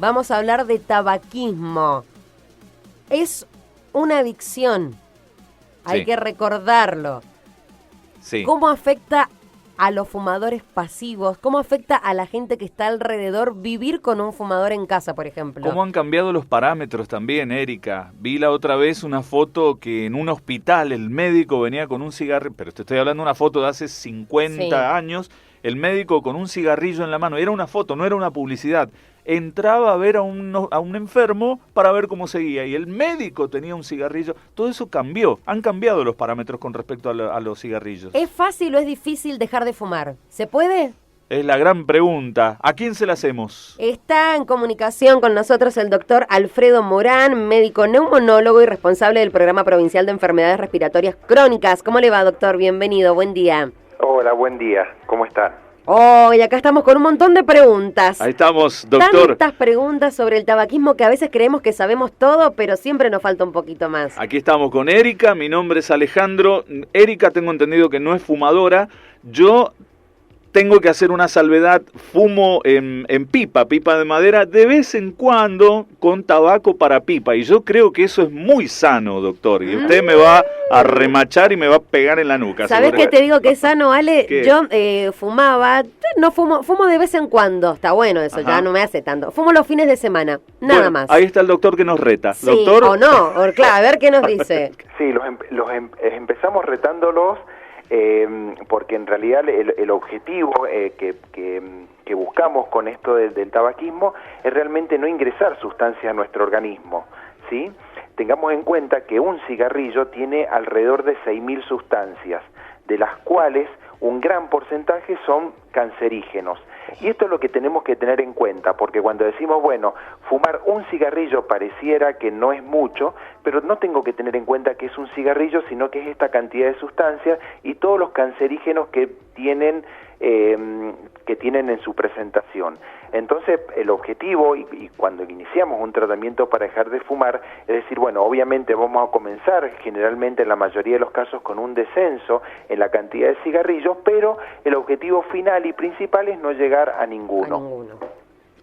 Vamos a hablar de tabaquismo. Es una adicción, hay que recordarlo. Sí. ¿Cómo afecta a los fumadores pasivos? ¿Cómo afecta a la gente que está alrededor vivir con un fumador en casa, por ejemplo? ¿Cómo han cambiado los parámetros también, Erika? Vi la otra vez una foto que en un hospital el médico venía con un cigarrillo, pero te estoy hablando de una foto de hace 50 años, el médico con un cigarrillo en la mano. Era una foto, no era una publicidad. Entraba a ver a un enfermo para ver cómo seguía y el médico tenía un cigarrillo. Todo eso cambió, han cambiado los parámetros con respecto a los cigarrillos. ¿Es fácil o es difícil dejar de fumar? ¿Se puede? Es la gran pregunta. ¿A quién se la hacemos? Está en comunicación con nosotros el doctor Alfredo Morán, médico neumonólogo y responsable del Programa Provincial de Enfermedades Respiratorias Crónicas. ¿Cómo le va, doctor? Bienvenido, buen día. Hola, buen día. ¿Cómo está? Y acá estamos con un montón de preguntas. Ahí estamos, doctor. Tantas preguntas sobre el tabaquismo que a veces creemos que sabemos todo, pero siempre nos falta un poquito más. Aquí estamos con Erika, mi nombre es Alejandro. Erika, tengo entendido que no es fumadora. Yo tengo que hacer una salvedad, fumo en pipa de madera, de vez en cuando con tabaco para pipa. Y yo creo que eso es muy sano, doctor. Y usted me va a remachar y me va a pegar en la nuca. ¿Sabés qué te digo que es sano, Ale? ¿Qué? Yo fumo de vez en cuando. Está bueno eso, ya no me hace tanto. Fumo los fines de semana, nada más. Ahí está el doctor que nos reta. Sí, ¿Doctor? o no, claro, a ver qué nos dice. Sí, empezamos retándolos porque en realidad el objetivo que buscamos con esto del tabaquismo es realmente no ingresar sustancias a nuestro organismo, ¿sí? Tengamos en cuenta que un cigarrillo tiene alrededor de 6.000 sustancias, de las cuales un gran porcentaje son cancerígenos. Y esto es lo que tenemos que tener en cuenta, porque cuando decimos, bueno, fumar un cigarrillo pareciera que no es mucho, pero no tengo que tener en cuenta que es un cigarrillo, sino que es esta cantidad de sustancias y todos los cancerígenos que tienen en su presentación. Entonces, el objetivo, y cuando iniciamos un tratamiento para dejar de fumar, es decir, bueno, obviamente vamos a comenzar generalmente en la mayoría de los casos con un descenso en la cantidad de cigarrillos, pero el objetivo final y principal es no llegar a ninguno.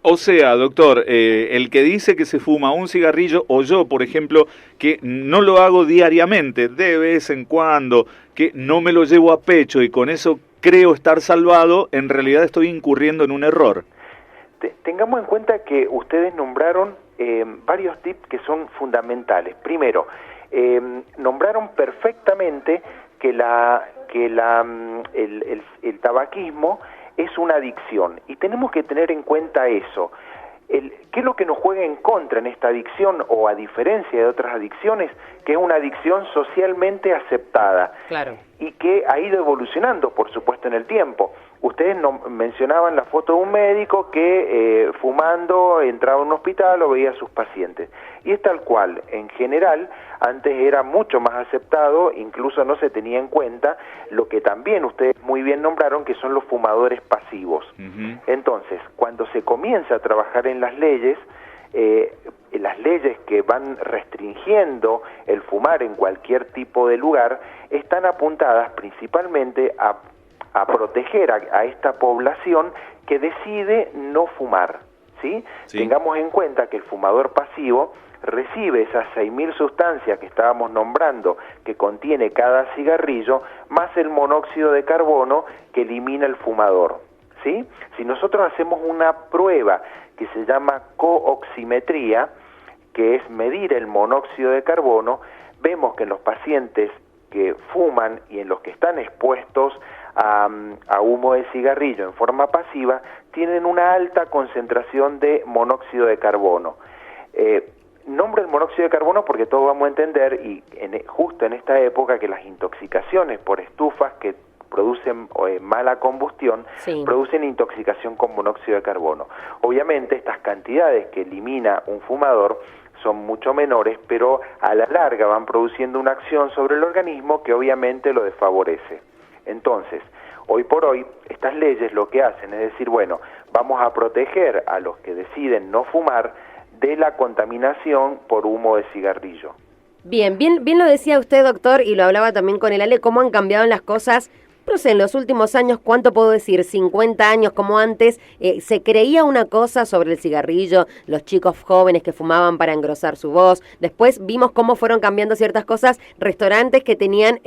O sea, doctor, el que dice que se fuma un cigarrillo, o yo, por ejemplo, que no lo hago diariamente, de vez en cuando, que no me lo llevo a pecho y con eso creo estar salvado, en realidad estoy incurriendo en un error. Tengamos en cuenta que ustedes nombraron varios tips que son fundamentales. Primero, nombraron perfectamente que el tabaquismo es una adicción y tenemos que tener en cuenta eso. ¿Qué es lo que nos juega en contra en esta adicción, o a diferencia de otras adicciones, que es una adicción socialmente aceptada? Claro. Y que ha ido evolucionando, por supuesto, en el tiempo. Ustedes mencionaban la foto de un médico que fumando entraba a un hospital o veía a sus pacientes. Y es tal cual. En general, antes era mucho más aceptado, incluso no se tenía en cuenta lo que también ustedes muy bien nombraron, que son los fumadores pasivos. Entonces, cuando se comienza a trabajar en las leyes que van restringiendo el fumar en cualquier tipo de lugar, están apuntadas principalmente a proteger a esta población que decide no fumar, ¿sí? Tengamos en cuenta que el fumador pasivo recibe esas 6.000 sustancias que estábamos nombrando que contiene cada cigarrillo, más el monóxido de carbono que elimina el fumador, ¿sí? Si nosotros hacemos una prueba que se llama cooximetría, que es medir el monóxido de carbono, vemos que en los pacientes que fuman y en los que están expuestos a humo de cigarrillo en forma pasiva, tienen una alta concentración de monóxido de carbono. Nombro el monóxido de carbono porque todos vamos a entender, y justo en esta época, que las intoxicaciones por estufas que producen mala combustión, producen intoxicación con monóxido de carbono. Obviamente estas cantidades que elimina un fumador son mucho menores, pero a la larga van produciendo una acción sobre el organismo que obviamente lo desfavorece. Entonces, hoy por hoy, estas leyes lo que hacen es decir, bueno, vamos a proteger a los que deciden no fumar de la contaminación por humo de cigarrillo. Bien lo decía usted, doctor, y lo hablaba también con el Ale, cómo han cambiado las cosas no sé, en los últimos años, ¿cuánto puedo decir? 50 años como antes, se creía una cosa sobre el cigarrillo, los chicos jóvenes que fumaban para engrosar su voz. Después vimos cómo fueron cambiando ciertas cosas, restaurantes que tenían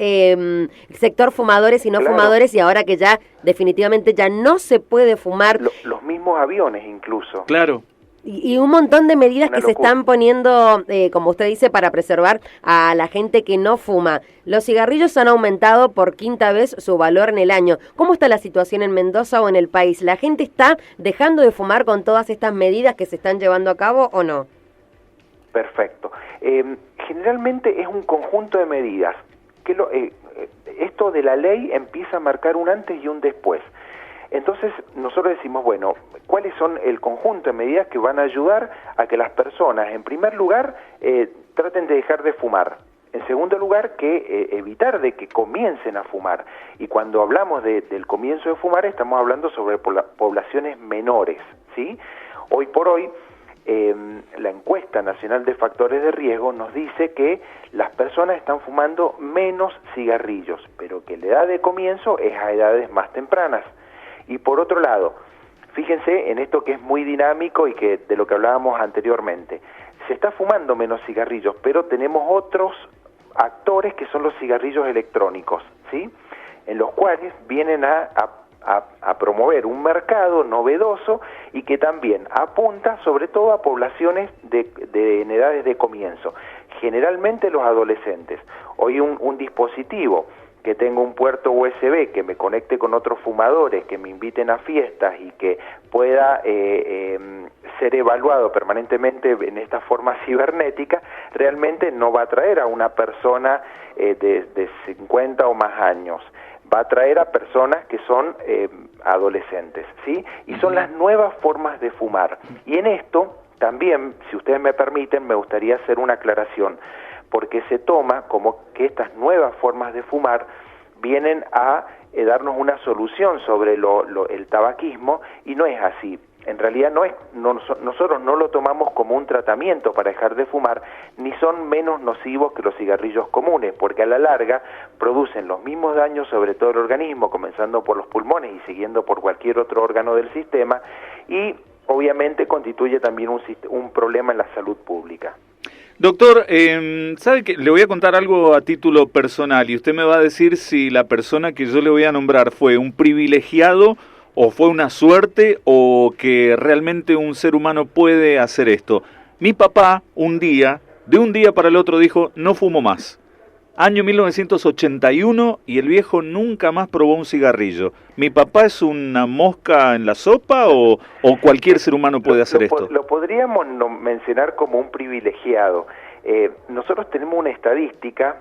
sector fumadores y no fumadores, y ahora que ya definitivamente ya no se puede fumar. Los mismos aviones incluso. Claro. Y un montón de medidas que se están poniendo, como usted dice, para preservar a la gente que no fuma. Los cigarrillos han aumentado por 5ª vez su valor en el año. ¿Cómo está la situación en Mendoza o en el país? ¿La gente está dejando de fumar con todas estas medidas que se están llevando a cabo o no? Perfecto. Generalmente es un conjunto de medidas. Esto de la ley empieza a marcar un antes y un después. Entonces nosotros decimos, bueno, ¿cuáles son el conjunto de medidas que van a ayudar a que las personas, en primer lugar, traten de dejar de fumar? En segundo lugar, que evitar de que comiencen a fumar. Y cuando hablamos del comienzo de fumar, estamos hablando sobre poblaciones menores, ¿sí? Hoy por hoy, la encuesta nacional de factores de riesgo nos dice que las personas están fumando menos cigarrillos, pero que la edad de comienzo es a edades más tempranas. Y por otro lado, fíjense en esto que es muy dinámico y que de lo que hablábamos anteriormente. Se está fumando menos cigarrillos, pero tenemos otros actores que son los cigarrillos electrónicos, ¿sí? En los cuales vienen a promover un mercado novedoso y que también apunta sobre todo a poblaciones en edades de comienzo, generalmente los adolescentes. Hoy un dispositivo que tenga un puerto USB, que me conecte con otros fumadores, que me inviten a fiestas y que pueda ser evaluado permanentemente en esta forma cibernética, realmente no va a atraer a una persona de 50 o más años. Va a atraer a personas que son adolescentes, ¿sí? Y son las nuevas formas de fumar. Y en esto también, si ustedes me permiten, me gustaría hacer una aclaración, porque se toma como que estas nuevas formas de fumar vienen a darnos una solución sobre el tabaquismo, y no es así. En realidad nosotros no lo tomamos como un tratamiento para dejar de fumar, ni son menos nocivos que los cigarrillos comunes, porque a la larga producen los mismos daños sobre todo el organismo, comenzando por los pulmones y siguiendo por cualquier otro órgano del sistema, y obviamente constituye también un problema en la salud pública. Doctor, ¿sabe qué? Le voy a contar algo a título personal y usted me va a decir si la persona que yo le voy a nombrar fue un privilegiado o fue una suerte o que realmente un ser humano puede hacer esto. Mi papá de un día para el otro dijo, no fumo más. Año 1981 y el viejo nunca más probó un cigarrillo. ¿Mi papá es una mosca en la sopa o cualquier ser humano puede hacer esto? Lo podríamos mencionar como un privilegiado. Nosotros tenemos una estadística,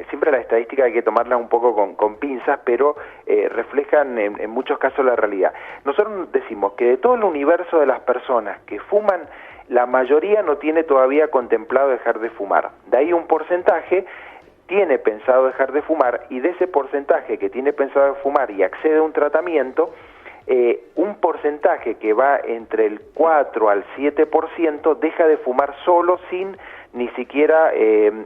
siempre la estadística hay que tomarla un poco con pinzas, pero reflejan en muchos casos la realidad. Nosotros decimos que de todo el universo de las personas que fuman, la mayoría no tiene todavía contemplado dejar de fumar. De ahí un porcentaje tiene pensado dejar de fumar, y de ese porcentaje que tiene pensado fumar y accede a un tratamiento, un porcentaje que va entre el 4 al 7% deja de fumar solo sin ni siquiera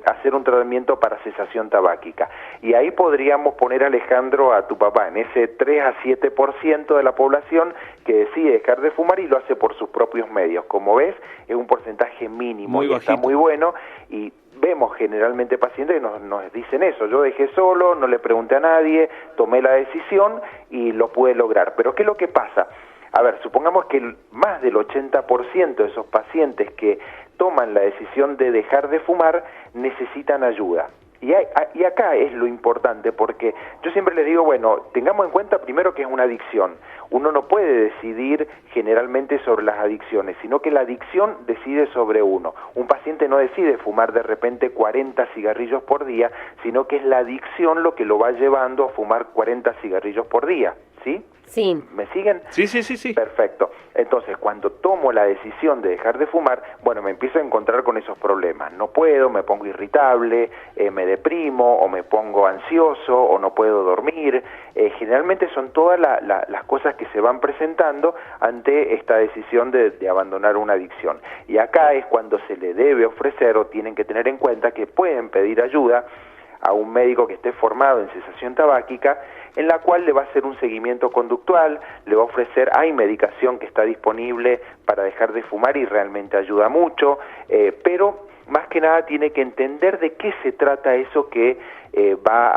hacer un tratamiento para cesación tabáquica. Y ahí podríamos poner, Alejandro, a tu papá en ese 3 a 7% de la población que decide dejar de fumar y lo hace por sus propios medios. Como ves, es un porcentaje mínimo, muy bajito. Está muy bueno, y vemos generalmente pacientes que nos dicen eso: yo dejé solo, no le pregunté a nadie, tomé la decisión y lo pude lograr. Pero ¿qué es lo que pasa? A ver, supongamos que más del 80% de esos pacientes que toman la decisión de dejar de fumar necesitan ayuda. Y acá es lo importante, porque yo siempre les digo, bueno, tengamos en cuenta primero que es una adicción. Uno no puede decidir generalmente sobre las adicciones, sino que la adicción decide sobre uno. Un paciente no decide fumar de repente 40 cigarrillos por día, sino que es la adicción lo que lo va llevando a fumar 40 cigarrillos por día, ¿sí? Sí. ¿Me siguen? Sí. Perfecto. Entonces, cuando tomo la decisión de dejar de fumar, bueno, me empiezo a encontrar con esos problemas. No puedo, me pongo irritable, me deprimo, o me pongo ansioso, o no puedo dormir. Generalmente son todas las cosas que se van presentando ante esta decisión de abandonar una adicción. Y acá es cuando se le debe ofrecer, o tienen que tener en cuenta que pueden pedir ayuda a un médico que esté formado en cesación tabáquica, en la cual le va a hacer un seguimiento conductual, le va a ofrecer, hay medicación que está disponible para dejar de fumar y realmente ayuda mucho, pero más que nada tiene que entender de qué se trata eso que va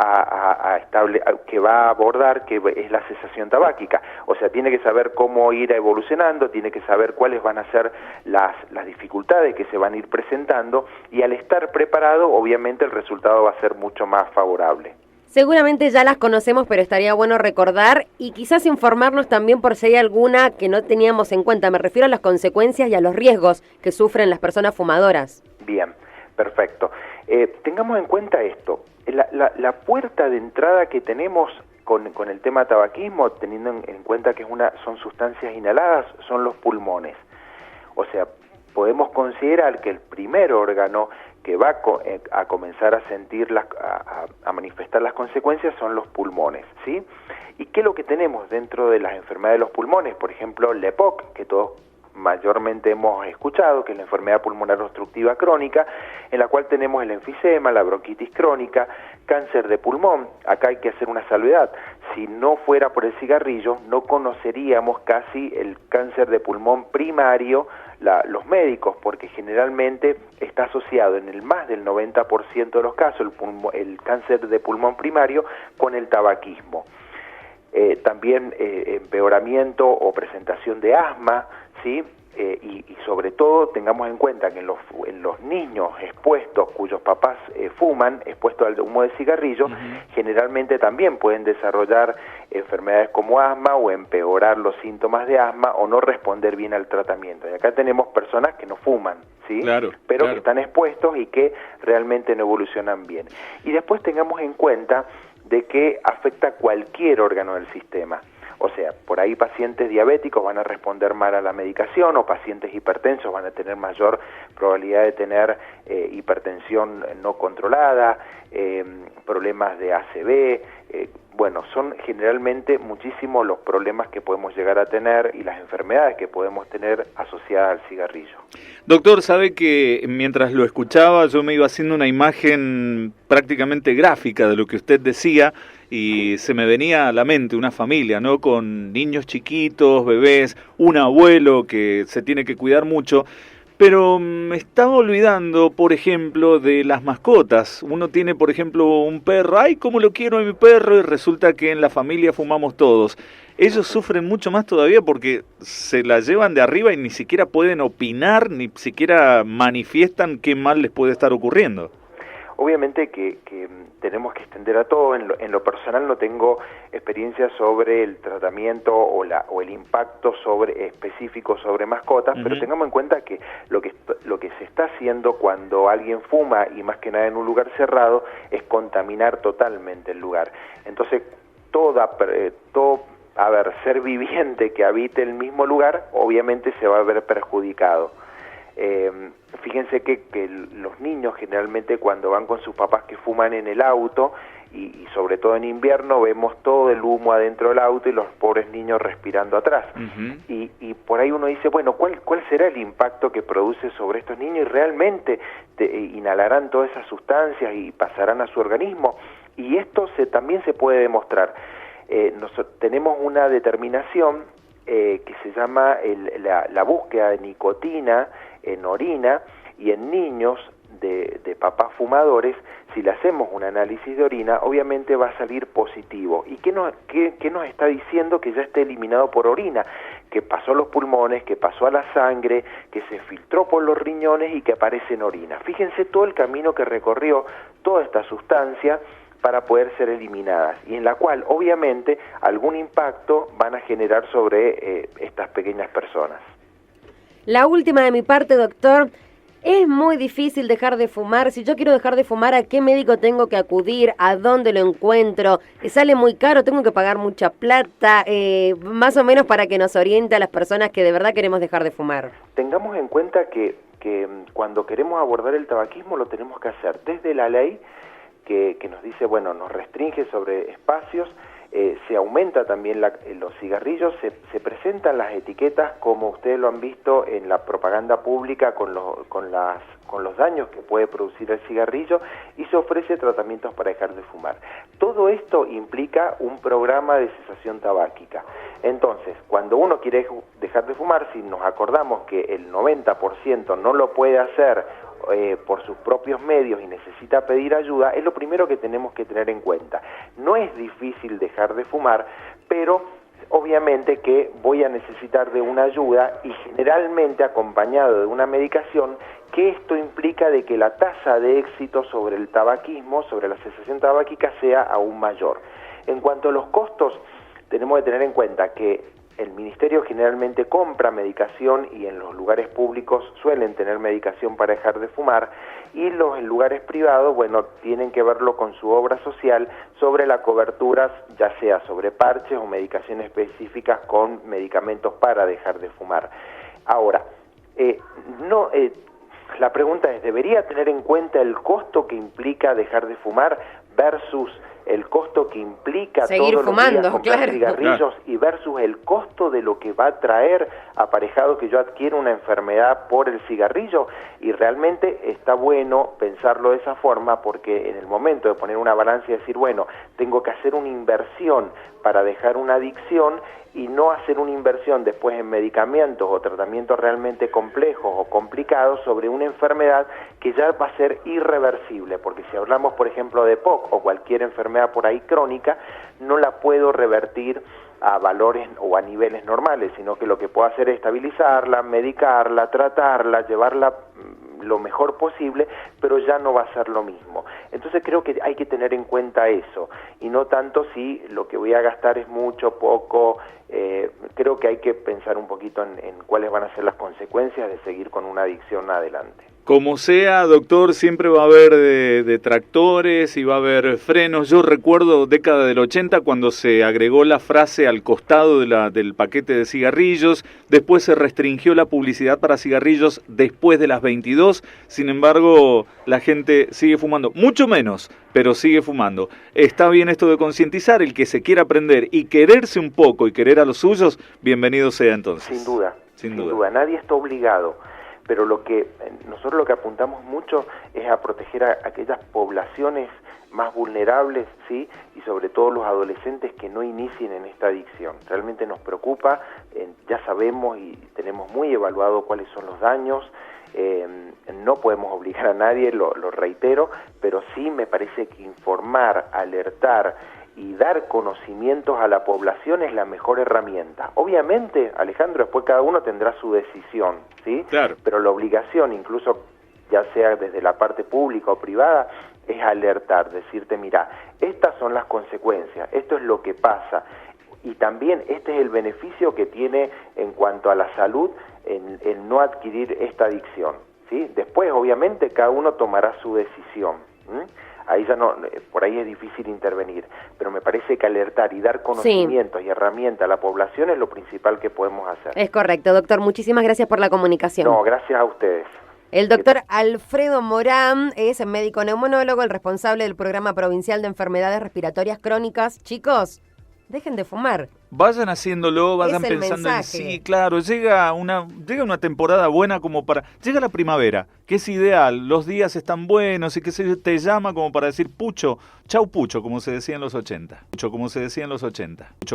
a abordar, que es la cesación tabáquica. O sea, tiene que saber cómo ir evolucionando, tiene que saber cuáles van a ser las dificultades que se van a ir presentando, y al estar preparado, obviamente el resultado va a ser mucho más favorable. Seguramente ya las conocemos, pero estaría bueno recordar y quizás informarnos también por si hay alguna que no teníamos en cuenta. Me refiero a las consecuencias y a los riesgos que sufren las personas fumadoras. Bien, perfecto. Tengamos en cuenta esto. La puerta de entrada que tenemos con el tema tabaquismo, teniendo en cuenta que son sustancias inhaladas, son los pulmones. O sea, podemos considerar que el primer órgano que va a comenzar a sentir, a manifestar las consecuencias son los pulmones, ¿sí? ¿Y qué es lo que tenemos dentro de las enfermedades de los pulmones? Por ejemplo, el EPOC, que todos mayormente hemos escuchado, que es la enfermedad pulmonar obstructiva crónica, en la cual tenemos el enfisema, la bronquitis crónica, cáncer de pulmón. Acá hay que hacer una salvedad. Si no fuera por el cigarrillo, no conoceríamos casi el cáncer de pulmón primario, los médicos, porque generalmente está asociado en el más del 90% de los casos el cáncer de pulmón primario con el tabaquismo. También empeoramiento o presentación de asma, ¿sí? Y sobre todo tengamos en cuenta que en los niños expuestos, cuyos papás fuman, expuestos al humo de cigarrillo, generalmente también pueden desarrollar enfermedades como asma o empeorar los síntomas de asma o no responder bien al tratamiento. Y acá tenemos personas que no fuman, ¿sí? Pero que están expuestos y que realmente no evolucionan bien. Y después tengamos en cuenta de que afecta cualquier órgano del sistema. O sea, por ahí pacientes diabéticos van a responder mal a la medicación, o pacientes hipertensos van a tener mayor probabilidad de tener hipertensión no controlada, problemas de ACV. Bueno, son generalmente muchísimos los problemas que podemos llegar a tener y las enfermedades que podemos tener asociadas al cigarrillo. Doctor, sabe que mientras lo escuchaba yo me iba haciendo una imagen prácticamente gráfica de lo que usted decía, y se me venía a la mente una familia, ¿no? Con niños chiquitos, bebés, un abuelo que se tiene que cuidar mucho, pero me estaba olvidando, por ejemplo, de las mascotas. Uno tiene, por ejemplo, un perro, ¡ay, cómo lo quiero a mi perro! Y resulta que en la familia fumamos todos. Ellos sufren mucho más todavía porque se la llevan de arriba y ni siquiera pueden opinar, ni siquiera manifiestan qué mal les puede estar ocurriendo. Obviamente que tenemos que extender a todo. En lo personal no tengo experiencia sobre el tratamiento o el impacto específico sobre mascotas, pero tengamos en cuenta que lo que se está haciendo cuando alguien fuma, y más que nada en un lugar cerrado, es contaminar totalmente el lugar. Entonces, todo ser viviente que habite el mismo lugar, obviamente se va a ver perjudicado. Fíjense que los niños generalmente cuando van con sus papás que fuman en el auto, y sobre todo en invierno, vemos todo el humo adentro del auto y los pobres niños respirando atrás. Y por ahí uno dice, bueno, ¿cuál será el impacto que produce sobre estos niños? ¿Y realmente inhalarán todas esas sustancias y pasarán a su organismo? Y esto también se puede demostrar. Tenemos una determinación que se llama la búsqueda de nicotina en orina, y en niños de papás fumadores, si le hacemos un análisis de orina, obviamente va a salir positivo. ¿Y qué nos está diciendo? Que ya está eliminado por orina, que pasó a los pulmones, que pasó a la sangre, que se filtró por los riñones y que aparece en orina. Fíjense todo el camino que recorrió toda esta sustancia para poder ser eliminadas, y en la cual obviamente algún impacto van a generar sobre estas pequeñas personas. La última de mi parte, doctor. Es muy difícil dejar de fumar. Si yo quiero dejar de fumar, ¿a qué médico tengo que acudir? ¿A dónde lo encuentro? ¿Sale muy caro? ¿Tengo que pagar mucha plata? Más o menos para que nos oriente a las personas que de verdad queremos dejar de fumar. Tengamos en cuenta que cuando queremos abordar el tabaquismo lo tenemos que hacer desde la ley, que nos dice, bueno, nos restringe sobre espacios, se aumenta también los cigarrillos, se presentan las etiquetas como ustedes lo han visto en la propaganda pública con los daños que puede producir el cigarrillo y se ofrece tratamientos para dejar de fumar. Todo esto implica un programa de cesación tabáquica. Entonces, cuando uno quiere dejar de fumar, si nos acordamos que el 90% no lo puede hacer por sus propios medios y necesita pedir ayuda, es lo primero que tenemos que tener en cuenta. No es difícil dejar de fumar, pero obviamente que voy a necesitar de una ayuda y generalmente acompañado de una medicación, que esto implica de que la tasa de éxito sobre el tabaquismo, sobre la cesación tabáquica, sea aún mayor. En cuanto a los costos, tenemos que tener en cuenta que el Ministerio generalmente compra medicación y en los lugares públicos suelen tener medicación para dejar de fumar, y los lugares privados, bueno, tienen que verlo con su obra social sobre las coberturas, ya sea sobre parches o medicaciones específicas con medicamentos para dejar de fumar. Ahora, la pregunta es, ¿debería tener en cuenta el costo que implica dejar de fumar versus el costo que implica seguir todos fumando, los días comprar claro, cigarrillos y versus el costo de lo que va a traer aparejado que yo adquiera una enfermedad por el cigarrillo? Y realmente está bueno pensarlo de esa forma, porque en el momento de poner una balanza y decir, bueno, tengo que hacer una inversión para dejar una adicción y no hacer una inversión después en medicamentos o tratamientos realmente complejos o complicados sobre una enfermedad que ya va a ser irreversible, porque si hablamos por ejemplo de POC o cualquier enfermedad por ahí crónica, no la puedo revertir a valores o a niveles normales, sino que lo que puedo hacer es estabilizarla, medicarla, tratarla, llevarla lo mejor posible, pero ya no va a ser lo mismo. Entonces creo que hay que tener en cuenta eso, y no tanto si lo que voy a gastar es mucho, poco. Creo que hay que pensar un poquito en cuáles van a ser las consecuencias de seguir con una adicción adelante. Como sea, doctor, siempre va a haber detractores y va a haber frenos. Yo recuerdo década del 80 cuando se agregó la frase al costado del paquete de cigarrillos, después se restringió la publicidad para cigarrillos después de las 22, sin embargo la gente sigue fumando, mucho menos, pero sigue fumando. Está bien esto de concientizar, el que se quiera aprender y quererse un poco y querer a los suyos, bienvenido sea entonces. Sin duda, nadie está obligado. Pero nosotros lo que apuntamos mucho es a proteger a aquellas poblaciones más vulnerables, ¿sí? Y sobre todo los adolescentes que no inicien en esta adicción. Realmente nos preocupa, ya sabemos y tenemos muy evaluado cuáles son los daños. No podemos obligar a nadie, lo reitero, pero sí me parece que informar, alertar y dar conocimientos a la población es la mejor herramienta. Obviamente, Alejandro, después cada uno tendrá su decisión, ¿sí? Claro. Pero la obligación, incluso ya sea desde la parte pública o privada, es alertar, decirte, mira, estas son las consecuencias, esto es lo que pasa, y también este es el beneficio que tiene en cuanto a la salud el no adquirir esta adicción, ¿sí? Después, obviamente, cada uno tomará su decisión, ¿sí? Ahí ya no, por ahí es difícil intervenir, pero me parece que alertar y dar conocimientos y herramientas a la población es lo principal que podemos hacer. Es correcto, doctor. Muchísimas gracias por la comunicación. No, gracias a ustedes. El doctor Alfredo Morán es médico neumonólogo, el responsable del Programa Provincial de Enfermedades Respiratorias Crónicas. Chicos, dejen de fumar. Vayan haciéndolo, vayan Es el pensando mensaje. en sí, claro, llega una temporada buena llega la primavera, que es ideal, los días están buenos y que se te llama como para decir pucho, chau pucho, como se decía en los 80.